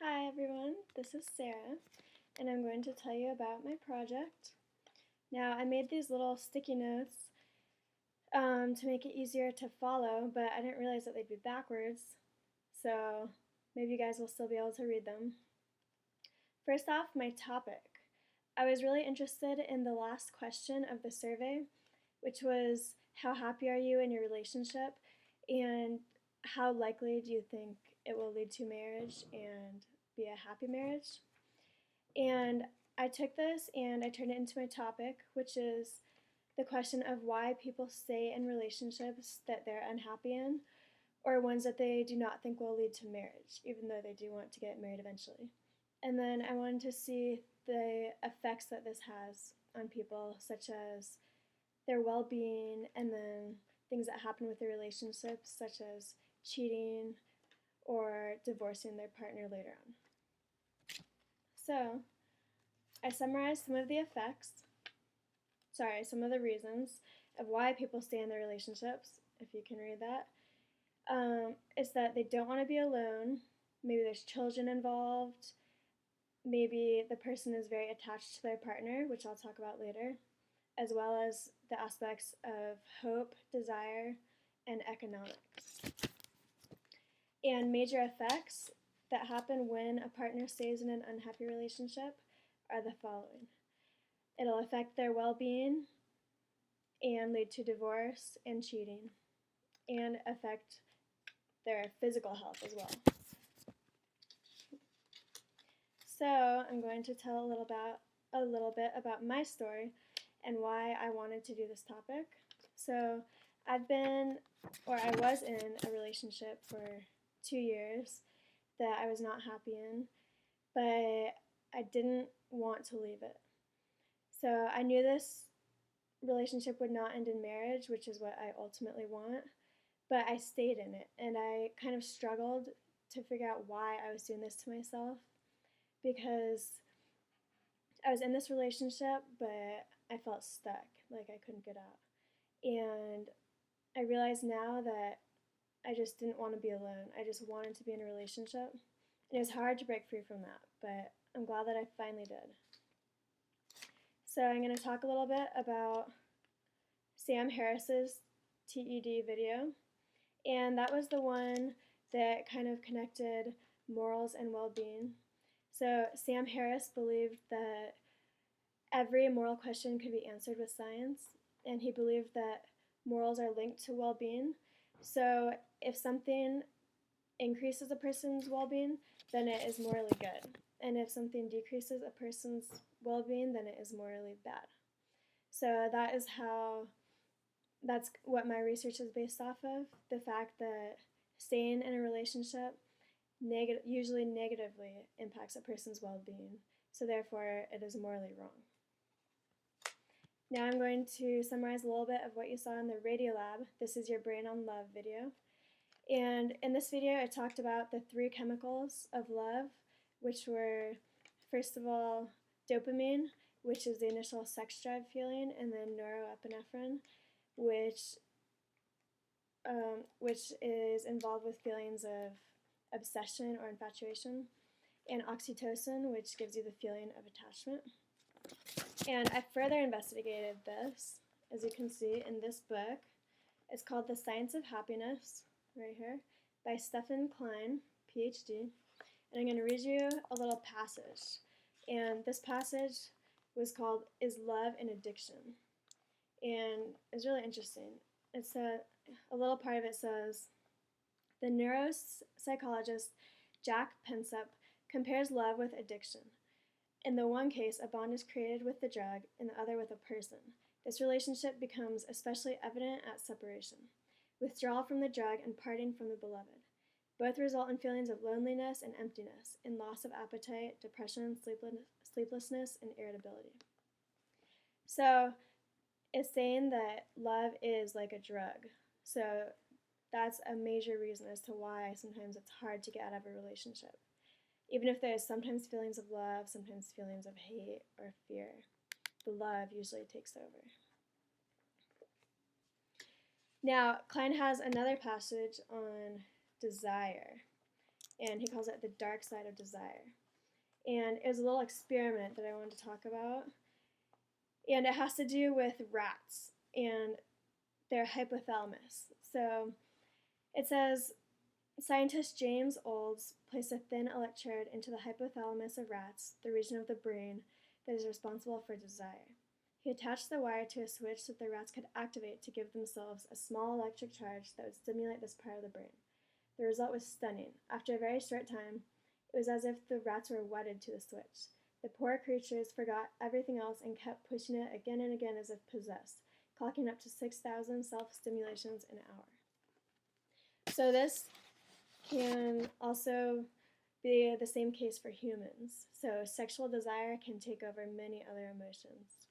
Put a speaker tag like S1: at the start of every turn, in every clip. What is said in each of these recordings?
S1: Hi everyone, this is Sarah, and I'm going to tell you about my project. Now, I made these little sticky notes to make it easier to follow, but I didn't realize that they'd be backwards, so maybe you guys will still be able to read them. First off, my topic. I was really interested in the last question of the survey, which was how happy are you in your relationship, and how likely do you think it will lead to marriage and be a happy marriage? And I took this and I turned it into my topic, which is the question of why people stay in relationships that they're unhappy in, or ones that they do not think will lead to marriage, even though they do want to get married eventually. And then I wanted to see the effects that this has on people, such as their well being, and then things that happen with their relationships, such as cheating or divorcing their partner later on. So, I summarized some of the some of the reasons of why people stay in their relationships, if you can read that. Is that they don't want to be alone, maybe there's children involved, maybe the person is very attached to their partner, which I'll talk about later, as well as the aspects of hope, desire, and economics. And major effects that happen when a partner stays in an unhappy relationship are the following. It'll affect their well-being and lead to divorce and cheating, and affect their physical health as well. So I'm going to tell a little bit about my story and why I wanted to do this topic. So I was in a relationship for 2 years that I was not happy in, but I didn't want to leave it. So I knew this relationship would not end in marriage, which is what I ultimately want, but I stayed in it, and I kind of struggled to figure out why I was doing this to myself, because I was in this relationship, but I felt stuck, like I couldn't get out. And I realize now that I just didn't want to be alone. I just wanted to be in a relationship. And it was hard to break free from that, but I'm glad that I finally did. So I'm going to talk a little bit about Sam Harris's TED video. And that was the one that kind of connected morals and well-being. So Sam Harris believed that every moral question could be answered with science, and he believed that morals are linked to well-being. So if something increases a person's well-being, then it is morally good. And if something decreases a person's well-being, then it is morally bad. So that's what my research is based off of, the fact that staying in a relationship usually negatively impacts a person's well-being, so therefore it is morally wrong. Now I'm going to summarize a little bit of what you saw in the Radiolab, This Is Your Brain on Love video. And in this video I talked about the 3 chemicals of love, which were, first of all, dopamine, which is the initial sex drive feeling, and then norepinephrine, which is involved with feelings of obsession or infatuation, and oxytocin, which gives you the feeling of attachment. And I further investigated this, as you can see in this book. It's called The Science of Happiness, right here, by Stephen Klein, PhD. And I'm going to read you a little passage. And this passage was called, Is Love an Addiction? And it's really interesting. It's a little part of it says, the neuropsychologist Jack Pensup compares love with addiction. In the one case, a bond is created with the drug, in the other with a person. This relationship becomes especially evident at separation, withdrawal from the drug and parting from the beloved. Both result in feelings of loneliness and emptiness, in loss of appetite, depression, sleeplessness, and irritability. So it's saying that love is like a drug. So that's a major reason as to why sometimes it's hard to get out of a relationship. Even if there's sometimes feelings of love, sometimes feelings of hate or fear, the love usually takes over. Now, Klein has another passage on desire. and he calls it the dark side of desire. And it was a little experiment that I wanted to talk about, and it has to do with rats and their hypothalamus. So it says scientist James Olds placed a thin electrode into the hypothalamus of rats, the region of the brain that is responsible for desire. He attached the wire to a switch that the rats could activate to give themselves a small electric charge that would stimulate this part of the brain. The result was stunning. After a very short time, it was as if the rats were wedded to the switch. The poor creatures forgot everything else and kept pushing it again and again as if possessed, clocking up to 6,000 self-stimulations an hour. So this can also be the same case for humans. So sexual desire can take over many other emotions.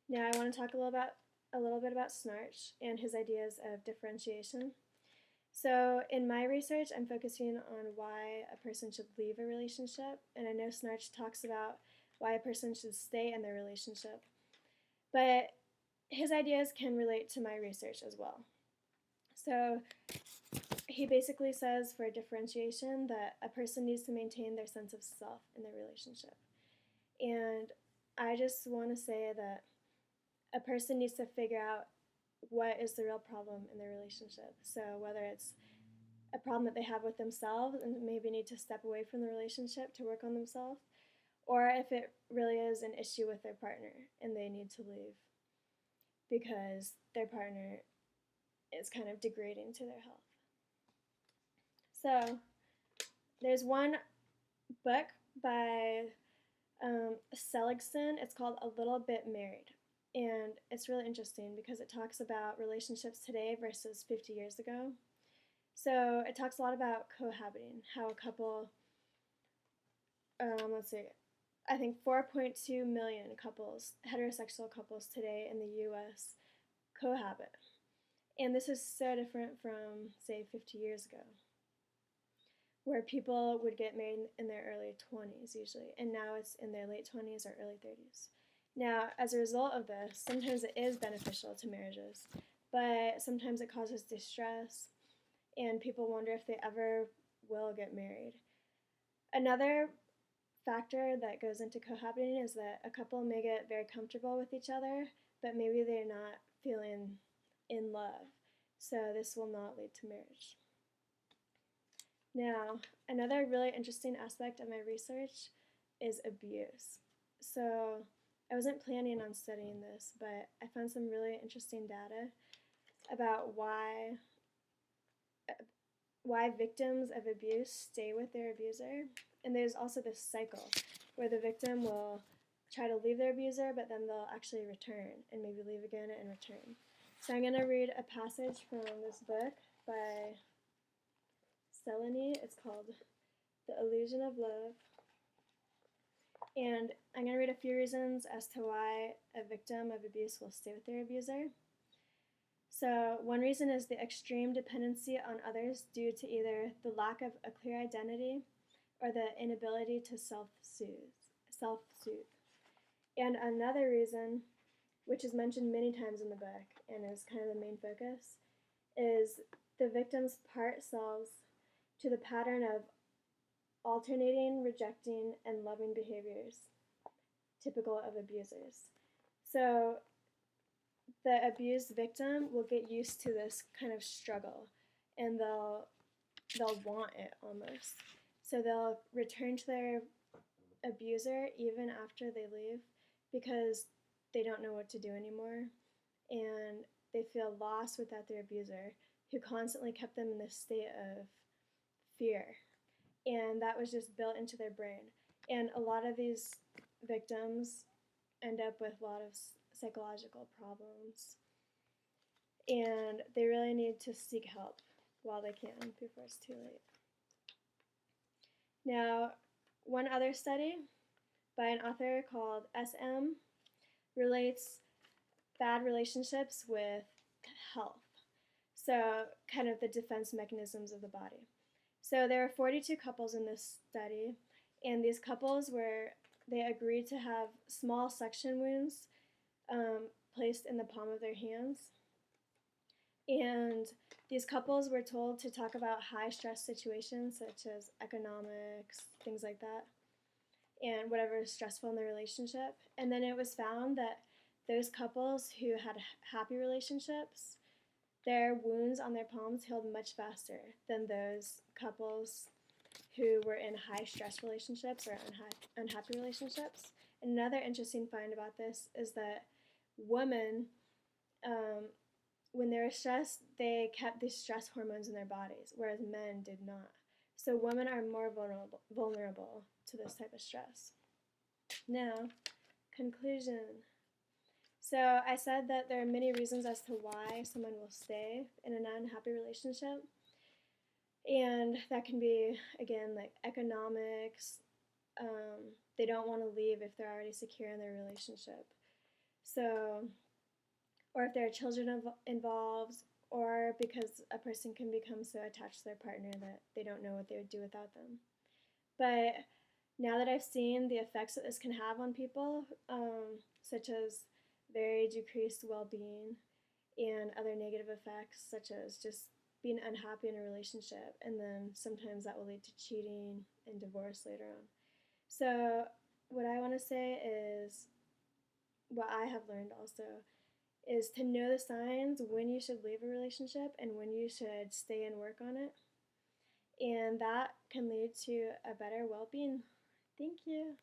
S1: Now I want to talk a little bit about Snarch and his ideas of differentiation. So in my research, I'm focusing on why a person should leave a relationship, and I know Snarch talks about why a person should stay in their relationship, but his ideas can relate to my research as well. So he basically says for differentiation that a person needs to maintain their sense of self in their relationship. And I just want to say that a person needs to figure out what is the real problem in their relationship. So whether it's a problem that they have with themselves and maybe need to step away from the relationship to work on themselves, or if it really is an issue with their partner and they need to leave because their partner is kind of degrading to their health. So there's one book by Seligson. It's called A Little Bit Married. And it's really interesting because it talks about relationships today versus 50 years ago. So it talks a lot about cohabiting, how a couple, I think 4.2 million couples, heterosexual couples today in the US cohabit. And this is so different from, say, 50 years ago, where people would get married in their early 20s usually, and now it's in their late 20s or early 30s. Now, as a result of this, sometimes it is beneficial to marriages, but sometimes it causes distress, and people wonder if they ever will get married. Another factor that goes into cohabiting is that a couple may get very comfortable with each other, but maybe they're not feeling in love, so this will not lead to marriage. Now, another really interesting aspect of my research is abuse. So I wasn't planning on studying this, but I found some really interesting data about why victims of abuse stay with their abuser. And there's also this cycle where the victim will try to leave their abuser, but then they'll actually return and maybe leave again and return. So I'm going to read a passage from this book by Sexuality. It's called The Illusion of Love. And I'm going to read a few reasons as to why a victim of abuse will stay with their abuser. So one reason is the extreme dependency on others due to either the lack of a clear identity or the inability to self-soothe. And another reason, which is mentioned many times in the book and is kind of the main focus, is the victim's part selves to the pattern of alternating, rejecting, and loving behaviors typical of abusers. So the abused victim will get used to this kind of struggle, and they'll want it almost. So they'll return to their abuser even after they leave because they don't know what to do anymore, and they feel lost without their abuser, who constantly kept them in this state of fear. And that was just built into their brain. And a lot of these victims end up with a lot of psychological problems. And they really need to seek help while they can before it's too late. Now, one other study by an author called S.M. relates bad relationships with health. So kind of the defense mechanisms of the body. So there are 42 couples in this study, and these couples they agreed to have small suction wounds placed in the palm of their hands. And these couples were told to talk about high stress situations such as economics, things like that, and whatever is stressful in their relationship. And then it was found that those couples who had happy relationships, their wounds on their palms healed much faster than those couples who were in high stress relationships or unhappy relationships. And another interesting find about this is that women, um, when they were stressed, they kept these stress hormones in their bodies, whereas men did not. So women are more vulnerable to this type of stress. Now, conclusion. So I said that there are many reasons as to why someone will stay in an unhappy relationship. And that can be, again, like economics. They don't want to leave if they're already secure in their relationship. So, or if there are children involved, or because a person can become so attached to their partner that they don't know what they would do without them. But now that I've seen the effects that this can have on people, such as very decreased well being and other negative effects, such as just being unhappy in a relationship, and then sometimes that will lead to cheating and divorce later on. So, what I want to say is what I have learned also is to know the signs when you should leave a relationship and when you should stay and work on it. And that can lead to a better well being. Thank you.